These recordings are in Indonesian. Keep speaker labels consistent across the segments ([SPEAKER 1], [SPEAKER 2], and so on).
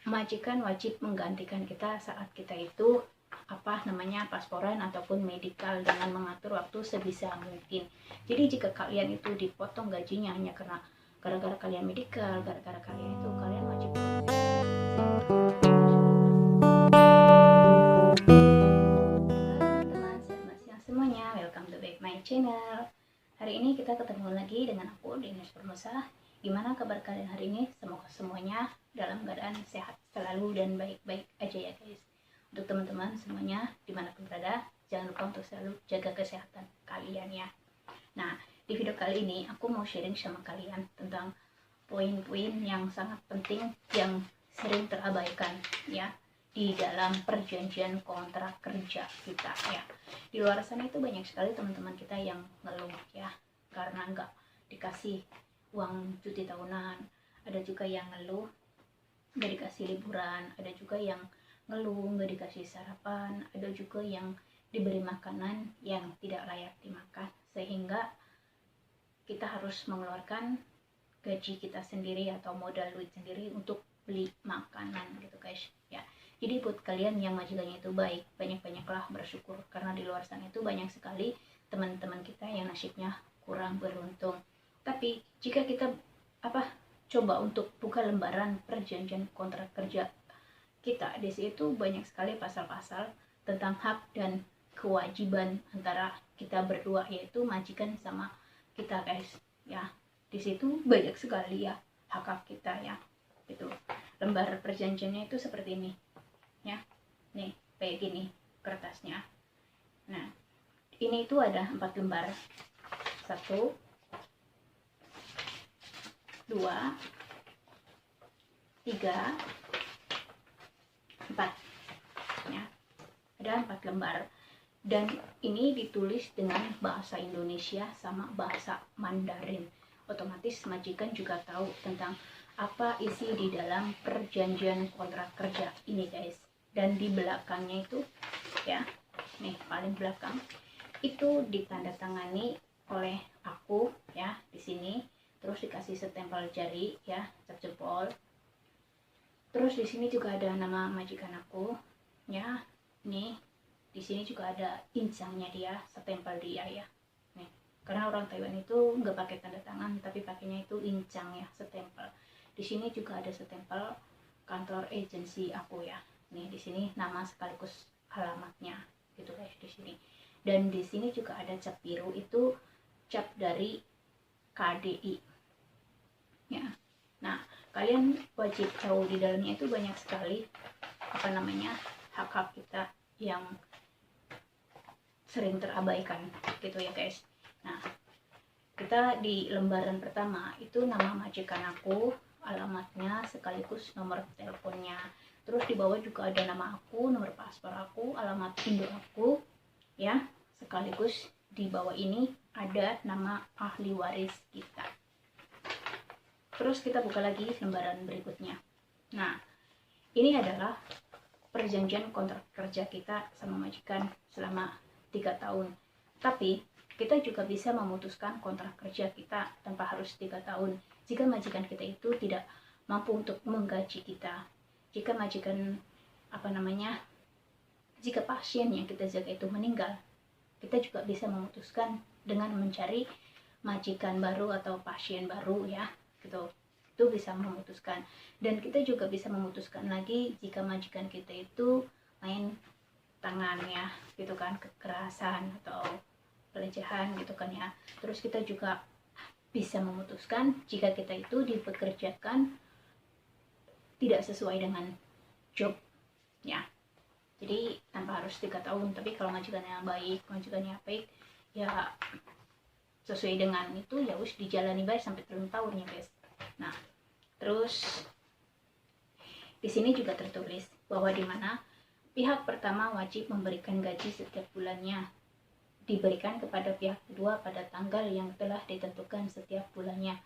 [SPEAKER 1] majikan wajib menggantikan kita saat kita itu pasporan ataupun medikal dengan mengatur waktu sebisa mungkin. Jadi jika kalian itu dipotong gajinya hanya karena gara-gara kalian medikal, gara-gara kalian itu kalian wajib teman-teman, selamat siang semuanya, welcome to back my channel. Hari ini kita ketemu lagi dengan aku, Denis Permusa. Gimana kabar kalian hari ini? Semoga semuanya dalam keadaan sehat selalu dan baik-baik aja ya guys. Untuk teman-teman semuanya dimanapun berada, jangan lupa untuk selalu jaga kesehatan kalian ya. Nah, di video kali ini aku mau sharing sama kalian tentang poin-poin yang sangat penting yang sering terabaikan ya di dalam perjanjian kontrak kerja kita ya. Di luar sana itu banyak sekali teman-teman kita yang ngeluh ya karena nggak dikasih uang cuti tahunan, ada juga yang ngeluh nggak dikasih liburan, ada juga yang ngeluh nggak dikasih sarapan, ada juga yang diberi makanan yang tidak layak dimakan, sehingga kita harus mengeluarkan gaji kita sendiri atau modal duit sendiri untuk beli makanan gitu guys ya. Jadi buat kalian yang majikannya itu baik, banyak-banyaklah bersyukur karena di luar sana itu banyak sekali teman-teman kita yang nasibnya kurang beruntung. Tapi jika kita coba untuk buka lembaran perjanjian kontrak kerja kita, di situ banyak sekali pasal-pasal tentang hak dan kewajiban antara kita berdua, yaitu majikan sama kita guys ya. Di situ banyak sekali ya hak-hak kita ya. Itu lembar perjanjiannya itu seperti ini ya. Nih kayak gini kertasnya. Nah ini itu ada 4 lembar, 1 2 3 4 ya, ada 4 lembar dan ini ditulis dengan bahasa Indonesia sama bahasa Mandarin. Otomatis majikan juga tahu tentang apa isi di dalam perjanjian kontrak kerja ini guys. Dan di belakangnya itu ya, nih paling belakang itu ditandatangani oleh aku ya di sini. Terus dikasih stempel jari ya, cap jempol. Terus di sini juga ada nama majikan aku ya. Nih di sini juga ada incangnya dia, stempel dia ya. Nih karena orang Taiwan itu nggak pakai tanda tangan tapi pakainya itu incang ya, stempel. Di sini juga ada stempel kantor agensi aku ya. Nih di sini nama sekaligus alamatnya gitu guys di sini. Dan di sini juga ada cap biru, itu cap dari KDI ya. Nah kalian wajib tahu di dalamnya itu banyak sekali hak-hak kita yang sering terabaikan gitu ya guys. Nah kita di lembaran pertama itu nama majikan aku, alamatnya sekaligus nomor teleponnya. Terus di bawah juga ada nama aku, nomor paspor aku, alamat induk aku ya, sekaligus di bawah ini ada nama ahli waris kita. Terus kita buka lagi lembaran berikutnya. Nah ini adalah perjanjian kontrak kerja kita sama majikan selama 3 tahun. Tapi kita juga bisa memutuskan kontrak kerja kita tanpa harus 3 tahun jika majikan kita itu tidak mampu untuk menggaji kita. Jika majikan jika pasien yang kita jaga itu meninggal, kita juga bisa memutuskan dengan mencari majikan baru atau pasien baru ya gitu. Itu bisa memutuskan. Dan kita juga bisa memutuskan lagi jika majikan kita itu main tangannya gitu kan, kekerasan atau pelecehan gitu kan ya. Terus kita juga bisa memutuskan jika kita itu dipekerjakan tidak sesuai dengan job ya. Jadi tanpa harus 3 tahun, tapi kalau majikannya baik ya sesuai dengan itu ya wis dijalani baik sampai 3 tahun ya guys. Nah terus di sini juga tertulis bahwa di mana pihak pertama wajib memberikan gaji setiap bulannya, diberikan kepada pihak kedua pada tanggal yang telah ditentukan setiap bulannya.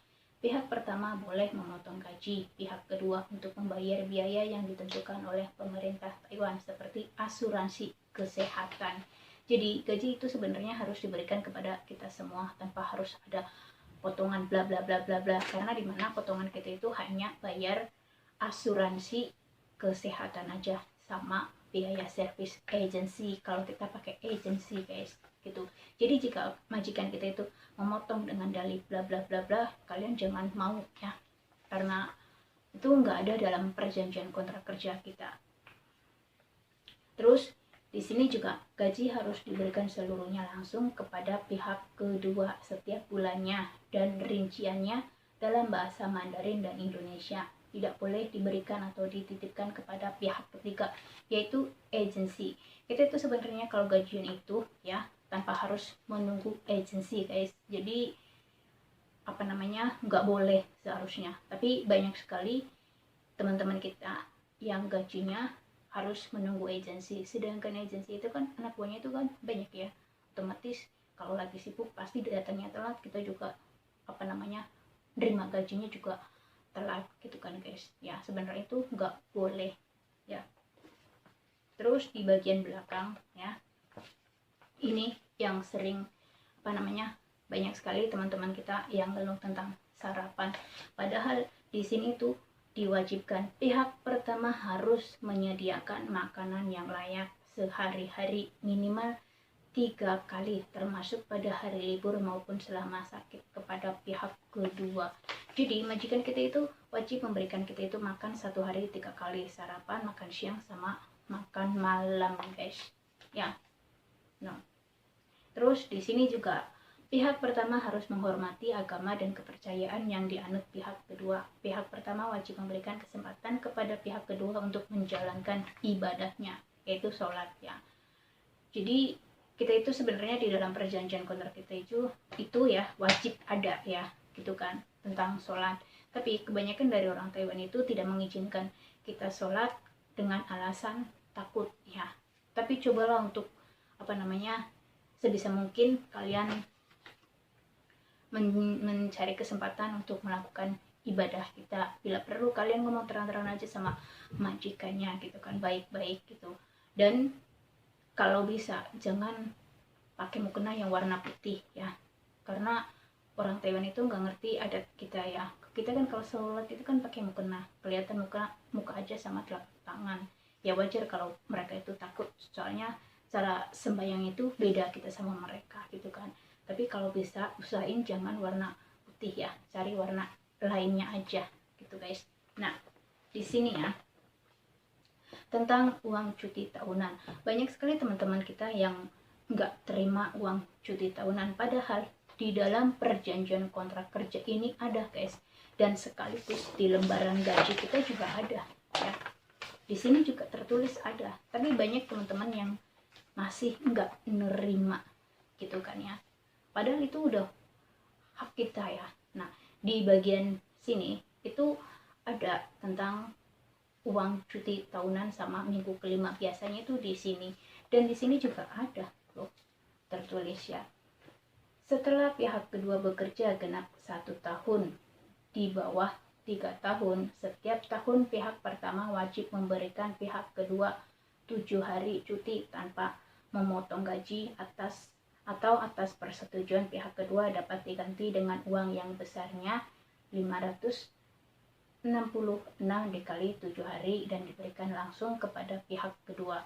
[SPEAKER 1] Pihak pertama boleh memotong gaji pihak kedua untuk membayar biaya yang ditentukan oleh pemerintah Taiwan seperti asuransi kesehatan. Jadi gaji itu sebenarnya harus diberikan kepada kita semua tanpa harus ada potongan bla bla bla bla bla, karena dimana potongan kita itu hanya bayar asuransi kesehatan aja sama biaya service agency kalau kita pakai agency guys gitu. Jadi jika majikan kita itu memotong dengan dalih bla bla bla bla, kalian jangan mau ya, karena itu nggak ada dalam perjanjian kontrak kerja kita. Terus di sini juga gaji harus diberikan seluruhnya langsung kepada pihak kedua setiap bulannya, dan rinciannya dalam bahasa Mandarin dan Indonesia. Tidak boleh diberikan atau dititipkan kepada pihak ketiga, yaitu agensi. Kita itu sebenarnya kalau gajian itu ya tanpa harus menunggu agensi guys. Jadi nggak boleh seharusnya. Tapi banyak sekali teman-teman kita yang gajinya harus menunggu agensi, sedangkan agensi itu kan anak buahnya itu kan banyak ya, otomatis kalau lagi sibuk pasti datangnya telat, kita juga nerima gajinya juga telat gitu kan guys ya. Sebenarnya itu nggak boleh ya. Terus di bagian belakang ya, ini yang sering banyak sekali teman-teman kita yang ngeluh tentang sarapan, padahal di sini tuh diwajibkan pihak pertama harus menyediakan makanan yang layak sehari-hari minimal 3 kali termasuk pada hari libur maupun selama sakit kepada pihak kedua. Jadi majikan kita itu wajib memberikan kita itu makan 1 hari 3 kali, sarapan, makan siang, sama makan malam guys ya. Nah, terus di sini juga pihak pertama harus menghormati agama dan kepercayaan yang dianut pihak kedua. Pihak pertama wajib memberikan kesempatan kepada pihak kedua untuk menjalankan ibadahnya, yaitu sholat ya. Jadi kita itu sebenarnya di dalam perjanjian kontrak kita itu ya wajib ada ya gitu kan tentang sholat. Tapi kebanyakan dari orang Taiwan itu tidak mengizinkan kita sholat dengan alasan takut ya. Tapi cobalah untuk sebisa mungkin kalian mencari kesempatan untuk melakukan ibadah kita. Bila perlu kalian ngomong terang-terangan aja sama majikannya gitu kan, baik-baik gitu. Dan kalau bisa jangan pakai mukena yang warna putih ya, karena orang Taiwan itu nggak ngerti adat kita ya. Kita kan kalau sholat itu kan pakai mukena, kelihatan muka aja sama telapak tangan. Ya wajar kalau mereka itu takut, soalnya cara sembahyang itu beda kita sama mereka gitu kan. Tapi kalau bisa usahain jangan warna putih ya, cari warna lainnya aja gitu guys. Nah di sini ya tentang uang cuti tahunan, banyak sekali teman-teman kita yang nggak terima uang cuti tahunan, padahal di dalam perjanjian kontrak kerja ini ada guys, dan sekaligus di lembaran gaji kita juga ada ya. Di sini juga tertulis ada, tapi banyak teman-teman yang masih nggak nerima gitu kan ya, padahal itu udah hak kita ya. Nah di bagian sini itu ada tentang uang cuti tahunan sama minggu kelima, biasanya itu di sini, dan di sini juga ada loh tertulis ya. Setelah pihak kedua bekerja genap 1 tahun, di bawah 3 tahun, setiap tahun pihak pertama wajib memberikan pihak kedua 7 hari cuti tanpa memotong gaji atas persetujuan pihak kedua dapat diganti dengan uang yang besarnya 566 dikali 7 hari dan diberikan langsung kepada pihak kedua.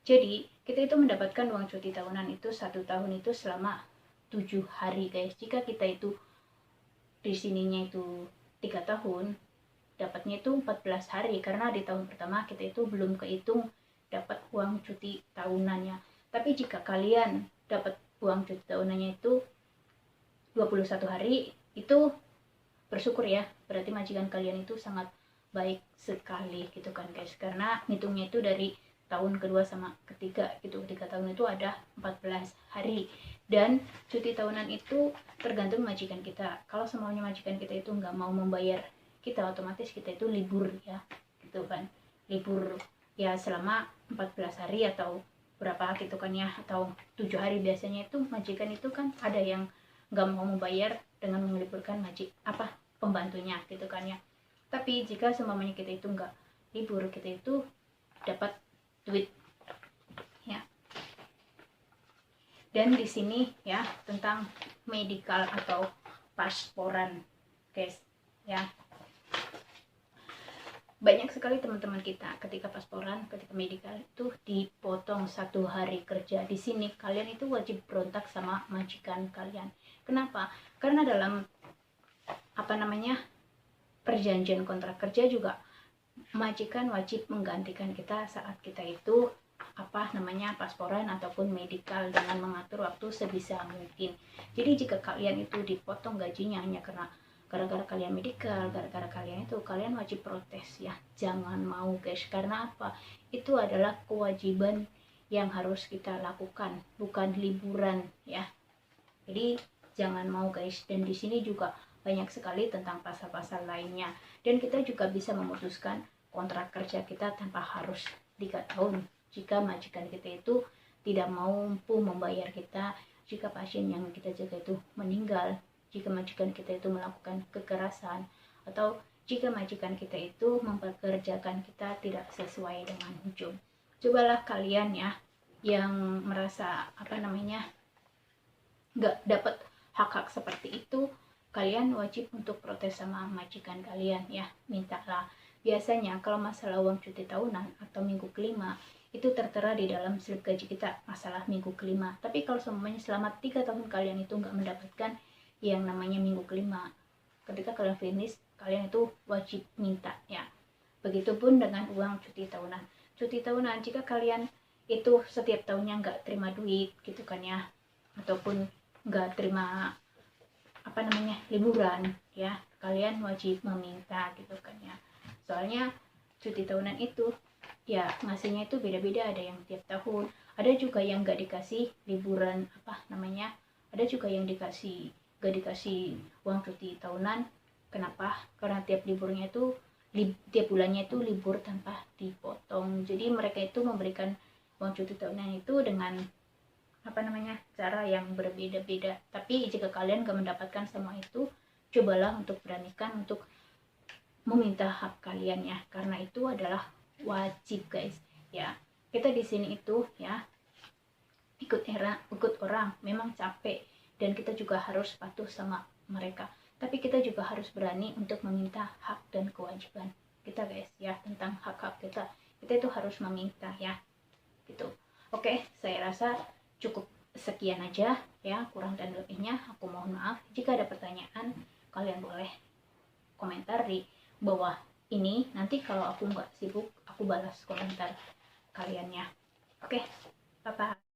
[SPEAKER 1] Jadi kita itu mendapatkan uang cuti tahunan itu 1 tahun itu selama 7 hari guys. Jika kita itu di sininya itu 3 tahun, dapatnya itu 14 hari karena di tahun pertama kita itu belum kehitung dapat uang cuti tahunannya. Tapi jika kalian dapat uang cuti tahunannya itu 21 hari, itu bersyukur ya, berarti majikan kalian itu sangat baik sekali gitu kan guys, karena hitungnya itu dari tahun kedua sama ketiga gitu. 3 tahun itu ada 14 hari, dan cuti tahunan itu tergantung majikan kita. Kalau semuanya majikan kita itu nggak mau membayar kita, otomatis kita itu libur ya gitu kan, libur ya selama 14 hari atau berapa gitu kan ya, atau 7 hari. Biasanya itu majikan itu kan ada yang nggak mau membayar dengan meliburkan pembantunya gitu kan ya. Tapi jika semuanya kita itu nggak libur, kita itu dapat duit ya. Dan di sini ya tentang medical atau pasporan guys ya. banyak sekali teman-teman kita ketika pasporan, ketika medikal itu dipotong 1 hari kerja. Di sini kalian itu wajib berontak sama majikan kalian. Kenapa? Karena dalam perjanjian kontrak kerja juga majikan wajib menggantikan kita saat kita itu pasporan ataupun medikal dengan mengatur waktu sebisa mungkin. Jadi jika kalian itu dipotong gajinya hanya karena gara-gara kalian medikal, gara-gara kalian itu, kalian wajib protes ya. Jangan mau guys, karena apa? Itu adalah kewajiban yang harus kita lakukan, bukan liburan ya. Jadi jangan mau guys. Dan di sini juga banyak sekali tentang pasal-pasal lainnya. Dan kita juga bisa memutuskan kontrak kerja kita tanpa harus 3 tahun. Jika majikan kita itu tidak mampu membayar kita, jika pasien yang kita jaga itu meninggal, jika majikan kita itu melakukan kekerasan, atau jika majikan kita itu mempekerjakan kita tidak sesuai dengan job. Cobalah kalian ya yang merasa nggak dapat hak-hak seperti itu, kalian wajib untuk protes sama majikan kalian ya. Mintalah. Biasanya kalau masalah uang cuti tahunan atau minggu kelima itu tertera di dalam slip gaji kita, masalah minggu kelima. Tapi kalau semuanya selama 3 tahun kalian itu nggak mendapatkan yang namanya minggu kelima, ketika kalian finish, kalian itu wajib minta ya. Begitupun dengan uang cuti tahunan. Cuti tahunan, jika kalian itu setiap tahunnya nggak terima duit gitu kan ya, ataupun nggak terima liburan ya, kalian wajib meminta gitu kan ya. Soalnya cuti tahunan itu ya ngasihnya itu beda-beda, ada yang tiap tahun, ada juga yang nggak dikasih liburan ada juga yang gak dikasih uang cuti tahunan. Kenapa? Karena tiap liburnya itu tiap bulannya itu libur tanpa dipotong. Jadi mereka itu memberikan uang cuti tahunan itu dengan cara yang berbeda-beda. Tapi jika kalian gak mendapatkan semua itu, cobalah untuk beranikan untuk meminta hak kalian ya, karena itu adalah wajib guys ya. Kita di sini itu ya ikut orang memang capek, dan kita juga harus patuh sama mereka, tapi kita juga harus berani untuk meminta hak dan kewajiban kita guys ya. Tentang hak-hak kita itu harus meminta ya gitu. Oke, saya rasa cukup sekian aja ya, kurang dan lebihnya aku mohon maaf. Jika ada pertanyaan, kalian boleh komentar di bawah ini. Nanti kalau aku nggak sibuk, aku balas komentar kalian ya. Oke, bye bye.